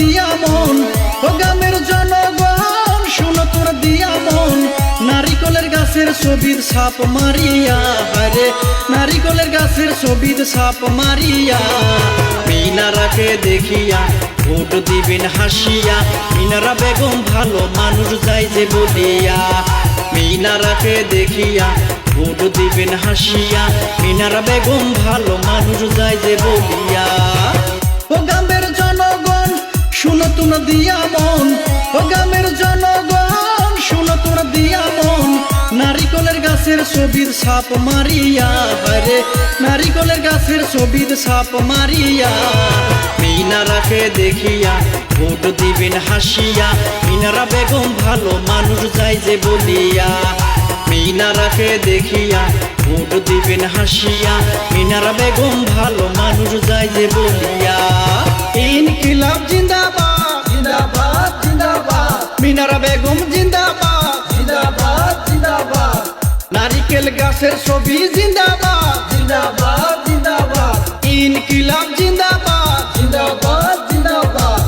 দিয়া মন, ও গ্রামের জনগণ শুনো তোমরা দিয়া মন। নারিকলের গাছের ছবির ছাপ মারিয়া, আরে নারিকলের গাছের ছবির ছাপ মারিয়া, মিনারাকে দেখিয়া ভোট দিবেন হাসিয়া। মিনারা বেগম ভালো মানুষ যাই যে বলিয়া, মিনারাকে দেখিয়া ভোট দিবেন হাসিয়া। মিনারা বেগম ভালো মানুষ যাই যে বলিয়া। ও গ্রামের জনগণ শুনো তোমরা দিয়া মন, ও গ্রামের জনগণ শুনো তোমরা দিয়া মন। নারিকলের গাছের ছবির ছাপ মারিয়া, আরে নারিকলের গাছের ছবির ছাপ মারিয়া, মিনারাকে দেখিয়া ভোট দিবেন হাসিয়া। মিনারা বেগম ভালো মানুষ যাই যে বলিয়া, মিনারাকে দেখিয়া ভোট দিবেন হাসিয়া। মিনারা বেগম ভালো মানুষ যাই যে বলিয়া। ইনকিলাব জিন্দাবাদ জিন্দাবাদ জিন্দাবাদ, মিনারা বেগম জিন্দাবাদ জিন্দাবাদ জিন্দাবাদ, নারিকেল গাছের ছবি জিন্দাবাদ জিন্দাবাদ জিন্দাবাদ, ইনকিলাব জিন্দাবাদ। জিন্দাবাদ জিন্দাবাদ।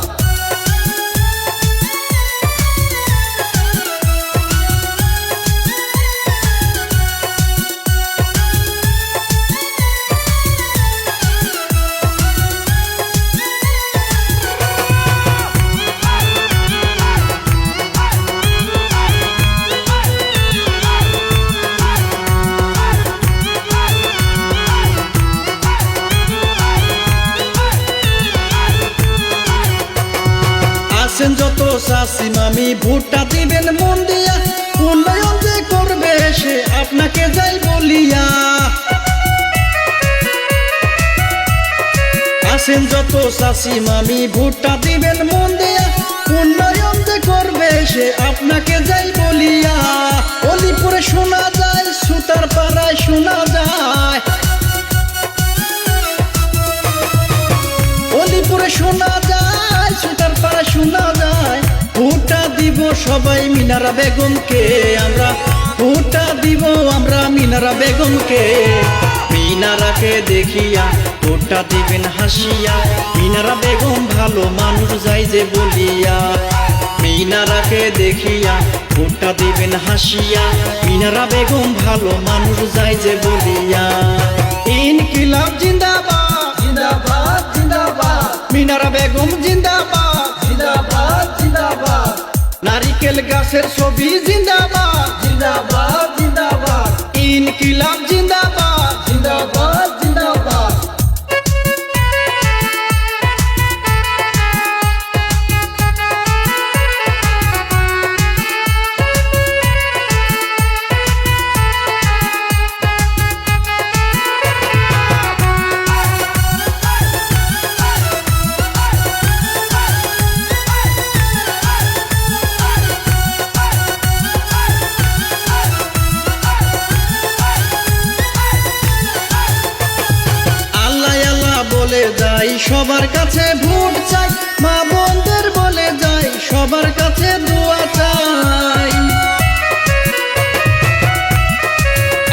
আছেন যত চাচি মামি ভোটটা দিবেন মন দিয়া, উন্নয়ন যে করবে সে আপনাকে যাই বলিয়া। আছেন যত চাচি মামি ভোটটা দিবেন মন দিয়া, উন্নয়ন যে করবে সে আপনাকে যাই বলিয়া। অলিপুরে শোনা যায়, সুতার পাড়ায় শোনা যায়, অলিপুরে শোনা যায়, সুতার পাড়ায় শোনা যায়। ভোটটা দিব সবাই মিনারা বেগমকে আমরা, ভোটটা দিব আমরা মিনারা বেগমকে। মিনারাকে দেখিয়া ভোটটা দিবেন হাসিয়া। মিনারা বেগম ভালো মানুষ যাই যে বলিয়া, মিনারাকে দেখিয়া ভোটটা দিবেন হাসিয়া। মিনারা বেগম ভালো মানুষ যাই যে বলিয়া। ইনকিলাব জিন্দাবাদ জিন্দাবাদ জিন্দাবাদ, মিনারা বেগম জিন্দাবাদ জিন্দাবাদ জিন্দাবাদ, নারিকেল গাছের ছবি জিন্দাবাদ জিন্দাবাদ জিন্দাবাদ, ইনকিলাব জিন্দাবাদ। জিন্দাবাদ জিন্দাবাদ। বলে যাই সবার কাছে ভোট চাই, মা বোনদের বলে যাই সবার কাছে দোয়া চাই।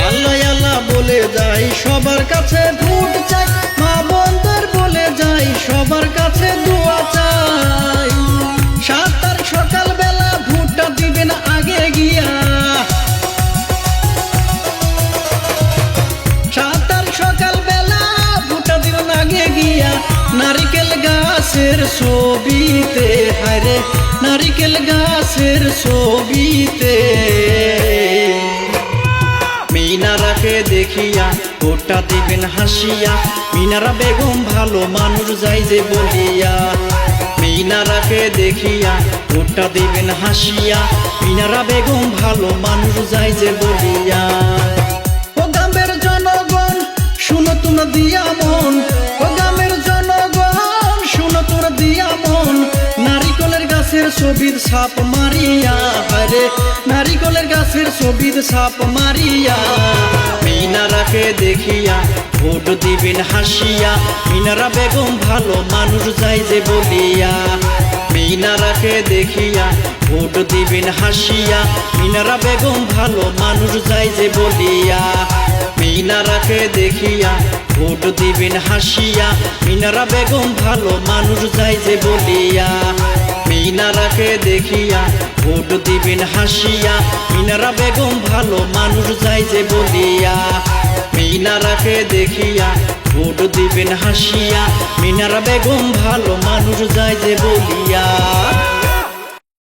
আল্লাহ আল্লাহ বলে যাই সবার কাছে ভোট চাই, মা বোনদের বলে যাই সবার কাছে দোয়া চাই। 7 তারিখ সকালবেলা ভোটটা দিবেন আগে গিয়া, 7 তারিখ সকালবেলা ভোটটা দিবেন আগে গিয়া। নারিকেল গাছের ছবিতে, হায়রে নারিকেল গাছের ছবিতে, মিনারাকে দেখিয়া ভোটটা দিবেন হাসিয়া। মিনারা বেগম ভালো মানুষ যাই যে বলিয়া, মিনারাকে দেখিয়া ভোটটা দিবেন হাসিয়া। মিনারা বেগম ভালো মানুষ যাই যে বলিয়া। ও গ্রামের জনগণ শুনো তোমরা দিয়া মন, ও গ্রামের জনগণ শুনো তোমরা দিয়া মন। নারিকলের গাছের ছবির ছাপ মারিয়া, আরে নারিকলের গাছের ছবির ছাপ মারিয়া, মিনারাকে দেখিয়া ভোট দিবেন হাসিয়া। মিনারা বেগম ভালো মানুষ যাই যে বলিয়া, মিনারাকে দেখিয়া ভোট দিবেন হাসিয়া। মিনারা বেগম ভালো মানুষ যাই যে বলিয়া, মিনারাকে দেখিয়া ভোট দিবেন হাসিয়া, মিনারা বেগম ভালো মানুষ যাই যে বলিয়া। মিনারাকে দেখিয়া ভোট দিবেন হাসিয়া, মিনারা বেগম ভালো মানুষ যাই যে বলিয়া। মিনারাকে দেখিয়া ভোট দিবেন হাসিয়া, মিনারা বেগম ভালো মানুষ যাই যে বলিয়া।